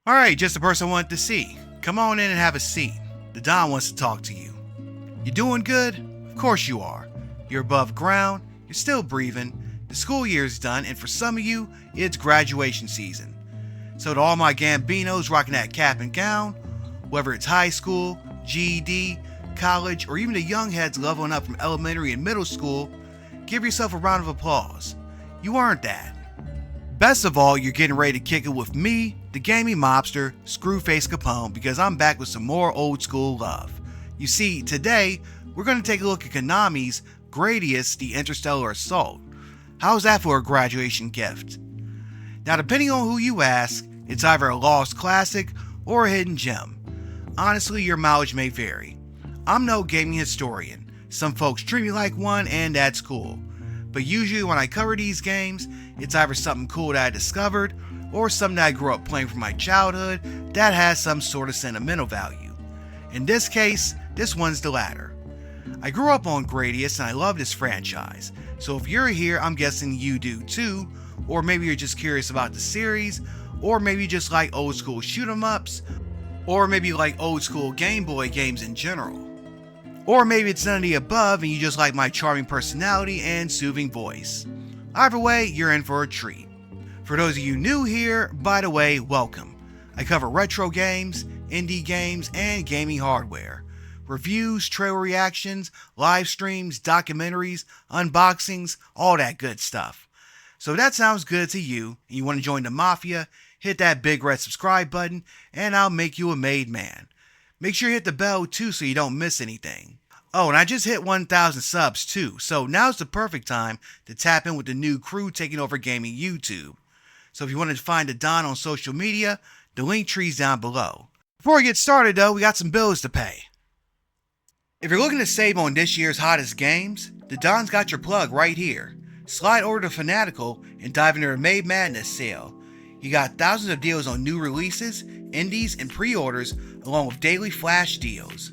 Alright, just the person I wanted to see. Come on in and have a seat. The Don wants to talk to you. You doing good? Of course you are. You're above ground, you're still breathing, the school year's done, and for some of you, it's graduation season. So to all my Gambinos rocking that cap and gown, whether it's high school, GED, college, or even the young heads leveling up from elementary and middle school, give yourself a round of applause. You earned that. Best of all, you're getting ready to kick it with me, the gaming mobster, Screwface Capone, because I'm back with some more old school love. You see, today, we're going to take a look at Konami's Gradius, the Interstellar Assault. How's that for a graduation gift? Now, depending on who you ask, it's either a lost classic or a hidden gem. Honestly, your mileage may vary. I'm no gaming historian. Some folks treat me like one, and that's cool. But usually when I cover these games, it's either something cool that I discovered, or something that I grew up playing from my childhood that has some sort of sentimental value. In this case, this one's the latter. I grew up on Gradius and I love this franchise, so if you're here, I'm guessing you do too, or maybe you're just curious about the series, or maybe you just like old school shoot 'em ups, or maybe you like old school Game Boy games in general. Or maybe it's none of the above and you just like my charming personality and soothing voice. Either way, you're in for a treat. For those of you new here, by the way, welcome. I cover retro games, indie games, and gaming hardware. Reviews, trailer reactions, live streams, documentaries, unboxings, all that good stuff. So if that sounds good to you and you want to join the Mafia, hit that big red subscribe button and I'll make you a made man. Make sure you hit the bell too so you don't miss anything. Oh, and I just hit 1,000 subs too, so now's the perfect time to tap in with the new crew taking over gaming YouTube. So if you want to find the Don on social media, the link tree's down below. Before we get started though, we got some bills to pay. If you're looking to save on this year's hottest games, the Don's got your plug right here. Slide over to Fanatical and dive into their Made Madness sale. You got thousands of deals on new releases, indies, and pre-orders, along with daily flash deals.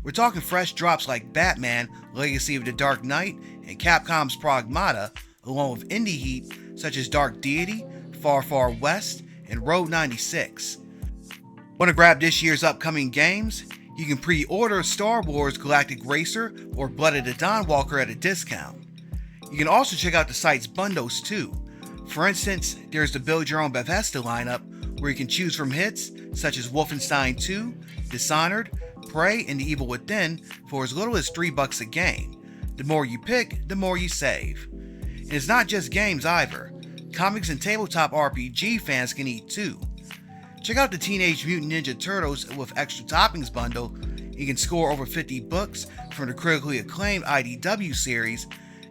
We're talking fresh drops like Batman, Legacy of the Dark Knight, and Capcom's Pragmata, along with indie heat such as Dark Deity, Far Far West, and Road 96. Want to grab this year's upcoming games? You can pre-order Star Wars Galactic Racer or Blood of the Dawnwalker at a discount. You can also check out the site's bundles too. For instance, there's the Build Your Own Bethesda lineup, where you can choose from hits such as Wolfenstein 2, Dishonored, Prey, and The Evil Within for as little as $3 a game. The more you pick, the more you save. And it's not just games either. Comics and tabletop RPG fans can eat too. Check out the Teenage Mutant Ninja Turtles with Extra Toppings bundle. You can score over 50 books from the critically acclaimed IDW series,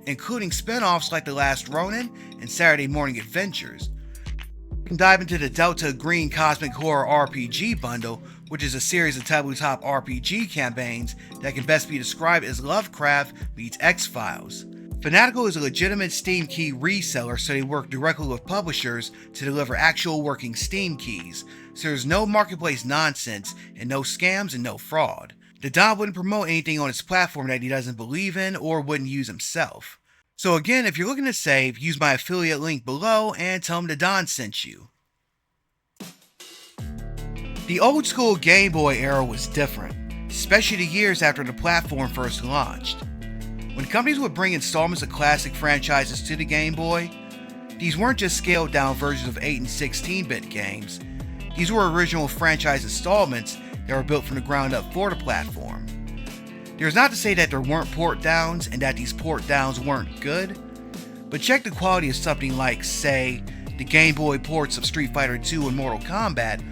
including spin-offs like The Last Ronin and Saturday Morning Adventures. You can dive into the Delta Green Cosmic Horror RPG bundle, which is a series of tabletop RPG campaigns that can best be described as Lovecraft meets X-Files. Fanatical is a legitimate Steam key reseller, so they work directly with publishers to deliver actual working Steam keys, so there's no marketplace nonsense and no scams and no fraud. The Don wouldn't promote anything on his platform that he doesn't believe in or wouldn't use himself. So again, if you're looking to save, use my affiliate link below and tell him the Don sent you. The old school Game Boy era was different, especially the years after the platform first launched. When companies would bring installments of classic franchises to the Game Boy, these weren't just scaled down versions of 8 and 16-bit games. These were original franchise installments that were built from the ground up for the platform. There's not to say that there weren't port downs and that these port downs weren't good, but check the quality of something like, say, the Game Boy ports of Street Fighter II and Mortal Kombat,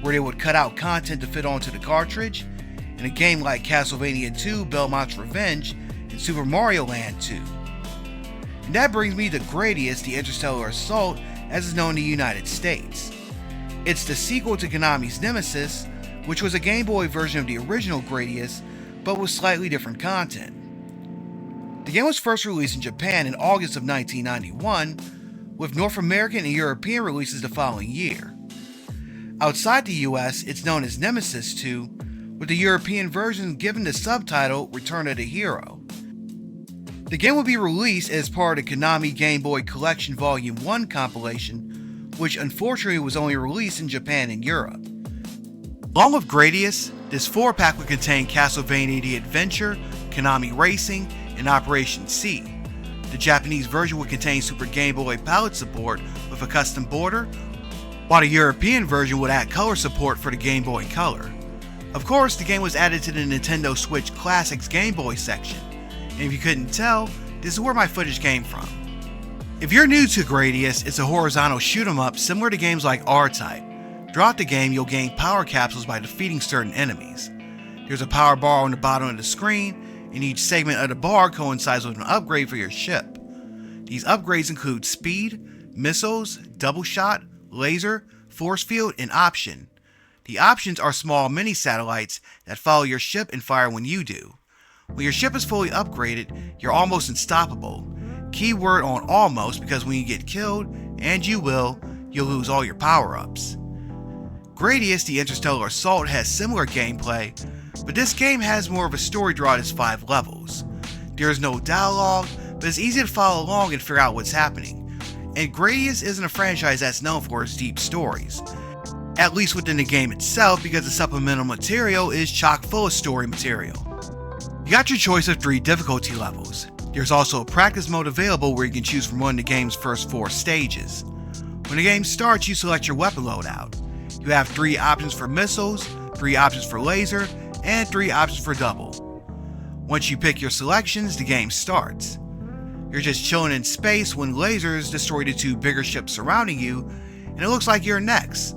where they would cut out content to fit onto the cartridge, and a game like Castlevania II, Belmont's Revenge, and Super Mario Land 2. And that brings me to Gradius, the Interstellar Assault, as is known in the United States. It's the sequel to Konami's Nemesis, which was a Game Boy version of the original Gradius, but with slightly different content. The game was first released in Japan in August of 1991, with North American and European releases the following year. Outside the US, it's known as Nemesis 2, with the European version given the subtitle Return of the Hero. The game will be released as part of the Konami Game Boy Collection Volume 1 compilation, which unfortunately was only released in Japan and Europe. Along with Gradius, this 4-pack would contain Castlevania The Adventure, Konami Racing, and Operation C. The Japanese version would contain Super Game Boy palette support with a custom border, while the European version would add color support for the Game Boy Color. Of course, the game was added to the Nintendo Switch Classics Game Boy section, and if you couldn't tell, this is where my footage came from. If you're new to Gradius, it's a horizontal shoot 'em up similar to games like R-Type. Throughout the game, you'll gain power capsules by defeating certain enemies. There's a power bar on the bottom of the screen, and each segment of the bar coincides with an upgrade for your ship. These upgrades include speed, missiles, double shot, laser, force field, and option. The options are small mini satellites that follow your ship and fire when you do. When your ship is fully upgraded, you're almost unstoppable. Keyword on almost, because when you get killed, and you will, you'll lose all your power-ups. Gradius, the Interstellar Assault, has similar gameplay, but this game has more of a story throughout its 5 levels. There is no dialogue, but it's easy to follow along and figure out what's happening. And Gradius isn't a franchise that's known for its deep stories, at least within the game itself, because the supplemental material is chock full of story material. You got your choice of 3 difficulty levels. There's also a practice mode available where you can choose from one of the game's first 4 stages. When the game starts, you select your weapon loadout. You have 3 options for missiles, 3 options for laser, and 3 options for double. Once you pick your selections, the game starts. You're just chilling in space when lasers destroy the 2 bigger ships surrounding you, and it looks like you're next.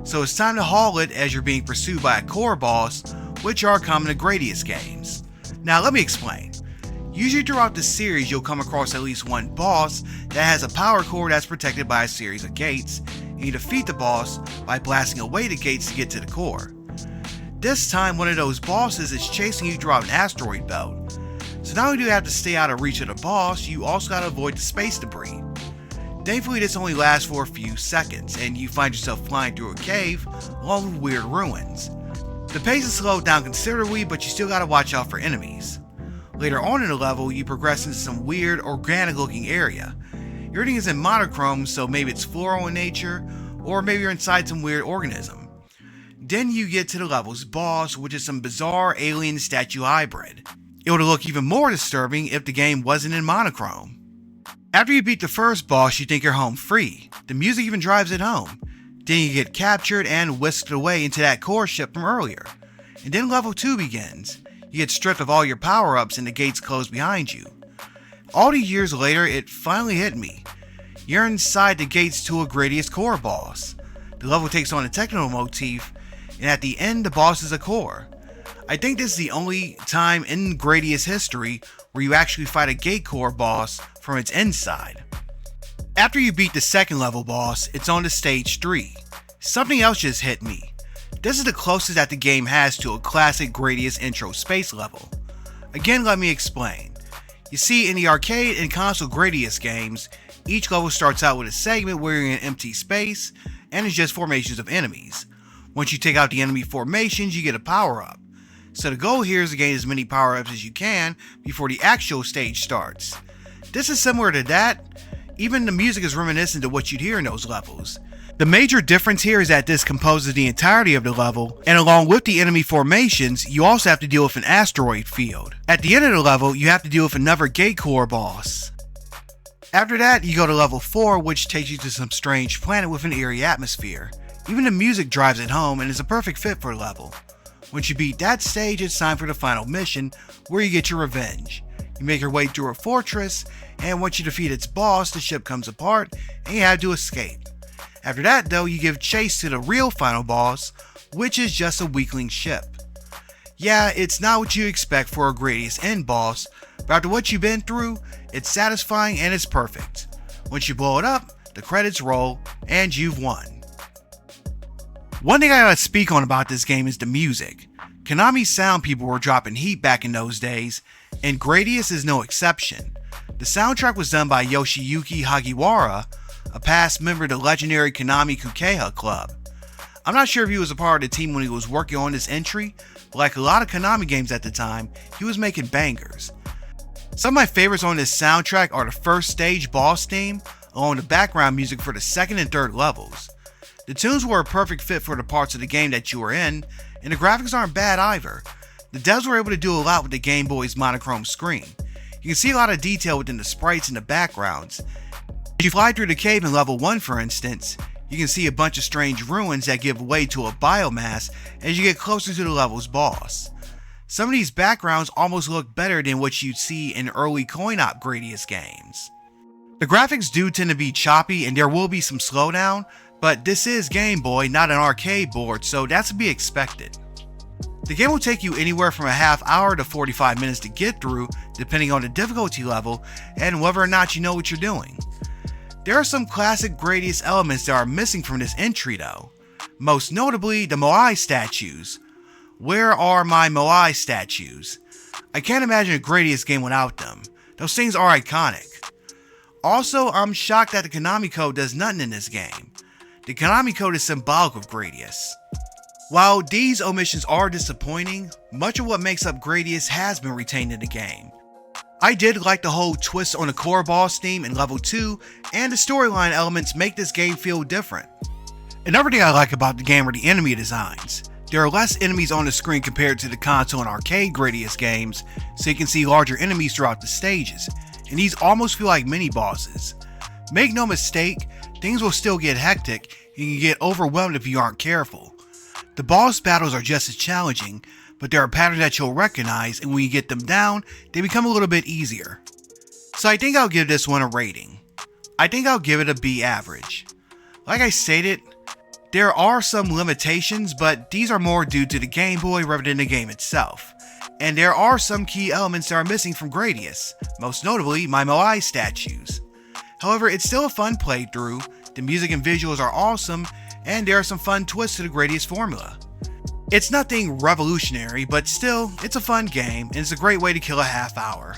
So it's time to haul it as you're being pursued by a core boss, which are common to Gradius games. Now let me explain. Usually throughout the series you'll come across at least one boss that has a power core that's protected by a series of gates, and you defeat the boss by blasting away the gates to get to the core. This time one of those bosses is chasing you throughout an asteroid belt. So not only do you have to stay out of reach of the boss, you also gotta avoid the space debris. Thankfully this only lasts for a few seconds, and you find yourself flying through a cave along with weird ruins. The pace is slowed down considerably, but you still gotta watch out for enemies. Later on in the level, you progress into some weird, organic looking area. Everything is in monochrome, so maybe it's floral in nature, or maybe you're inside some weird organism. Then you get to the level's boss, which is some bizarre alien statue hybrid. It would look even more disturbing if the game wasn't in monochrome. After you beat the first boss, you think you're home free. The music even drives it home. Then you get captured and whisked away into that core ship from earlier. And then level 2 begins. You get stripped of all your power-ups and the gates close behind you. All these years later, it finally hit me. You're inside the gates to a Gradius core boss. The level takes on a techno motif, and at the end the boss is a core. I think this is the only time in Gradius history where you actually fight a gate core boss from its inside. After you beat the second level boss, it's on to stage 3. Something else just hit me. This is the closest that the game has to a classic Gradius intro space level. Again, let me explain. You see, in the arcade and console Gradius games, each level starts out with a segment where you're in empty space, and it's just formations of enemies. Once you take out the enemy formations, you get a power-up. So the goal here is to gain as many power-ups as you can before the actual stage starts. This is similar to that. Even the music is reminiscent of what you'd hear in those levels. The major difference here is that this composes the entirety of the level, and along with the enemy formations, you also have to deal with an asteroid field. At the end of the level, you have to deal with another gate core boss. After that, you go to level 4, which takes you to some strange planet with an eerie atmosphere. Even the music drives it home and is a perfect fit for the level. Once you beat that stage, it's time for the final mission, where you get your revenge. You make your way through a fortress, and once you defeat its boss, the ship comes apart, and you have to escape. After that though, you give chase to the real final boss, which is just a weakling ship. Yeah, it's not what you expect for a Gradius end boss, but after what you've been through, it's satisfying and it's perfect. Once you blow it up, the credits roll, and you've won. One thing I gotta speak on about this game is the music. Konami's sound people were dropping heat back in those days, and Gradius is no exception. The soundtrack was done by Yoshiyuki Hagiwara, a past member of the legendary Konami Kukeha Club. I'm not sure if he was a part of the team when he was working on this entry, but like a lot of Konami games at the time, he was making bangers. Some of my favorites on this soundtrack are the first stage boss theme, along with the background music for the second and third levels. The tunes were a perfect fit for the parts of the game that you were in, and the graphics aren't bad either. The devs were able to do a lot with the Game Boy's monochrome screen. You can see a lot of detail within the sprites and the backgrounds. As you fly through the cave in level 1 for instance, you can see a bunch of strange ruins that give way to a biomass as you get closer to the level's boss. Some of these backgrounds almost look better than what you'd see in early coin-op Gradius games. The graphics do tend to be choppy and there will be some slowdown, but this is Game Boy, not an arcade board, so that's to be expected. The game will take you anywhere from a half hour to 45 minutes to get through, depending on the difficulty level and whether or not you know what you're doing. There are some classic Gradius elements that are missing from this entry though, most notably the Moai statues. Where are my Moai statues? I can't imagine a Gradius game without them. Those things are iconic. Also, I'm shocked that the Konami code does nothing in this game. The Konami code is symbolic of Gradius. While these omissions are disappointing, much of what makes up Gradius has been retained in the game. I did like the whole twist on the core boss theme in level 2, and the storyline elements make this game feel different. Another thing I like about the game are the enemy designs. There are less enemies on the screen compared to the console and arcade Gradius games, so you can see larger enemies throughout the stages, and these almost feel like mini bosses. Make no mistake, things will still get hectic and you can get overwhelmed if you aren't careful. The boss battles are just as challenging, but there are patterns that you'll recognize, and when you get them down, they become a little bit easier. So I think I'll give this one a rating. I think I'll give it a B average. Like I stated, there are some limitations, but these are more due to the Game Boy rather than the game itself. And there are some key elements that are missing from Gradius, most notably my Moai statues. However, it's still a fun playthrough, the music and visuals are awesome, and there are some fun twists to the Gradius formula. It's nothing revolutionary, but still, it's a fun game, and it's a great way to kill a half hour.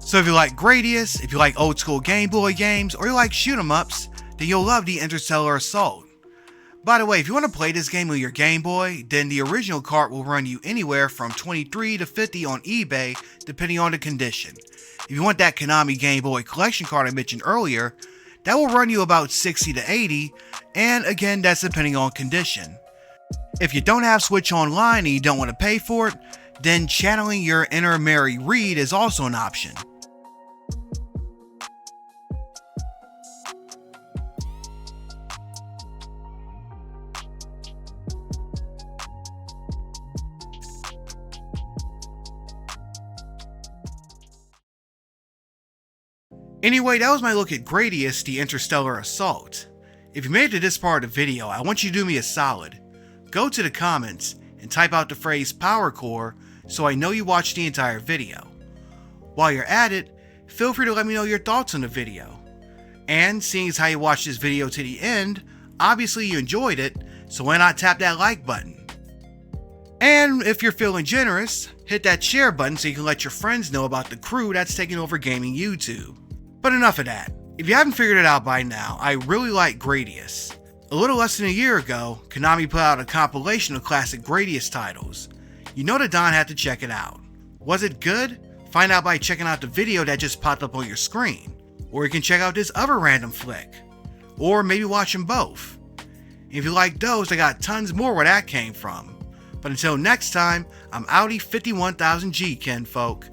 So if you like Gradius, if you like old school Game Boy games, or you like shoot 'em ups, then you'll love the Interstellar Assault. By the way, if you want to play this game on your Game Boy, then the original cart will run you anywhere from $23 to $50 on eBay, depending on the condition. If you want that Konami Game Boy collection card I mentioned earlier, that will run you about $60 to $80, and again, that's depending on condition. If you don't have Switch Online and you don't want to pay for it, then channeling your inner Mary Read is also an option. Anyway, that was my look at Gradius, the Interstellar Assault. If you made it to this part of the video, I want you to do me a solid. Go to the comments and type out the phrase Power Core so I know you watched the entire video. While you're at it, feel free to let me know your thoughts on the video. And seeing as how you watched this video to the end, obviously you enjoyed it, so why not tap that like button? And if you're feeling generous, hit that share button so you can let your friends know about the crew that's taking over gaming YouTube. But enough of that. If you haven't figured it out by now, I really like Gradius. A little less than a year ago, Konami put out a compilation of classic Gradius titles. You know that Don had to check it out. Was it good? Find out by checking out the video that just popped up on your screen. Or you can check out this other random flick. Or maybe watch them both. And if you like those, I got tons more where that came from. But until next time, I'm Audi 51000G, kinfolk.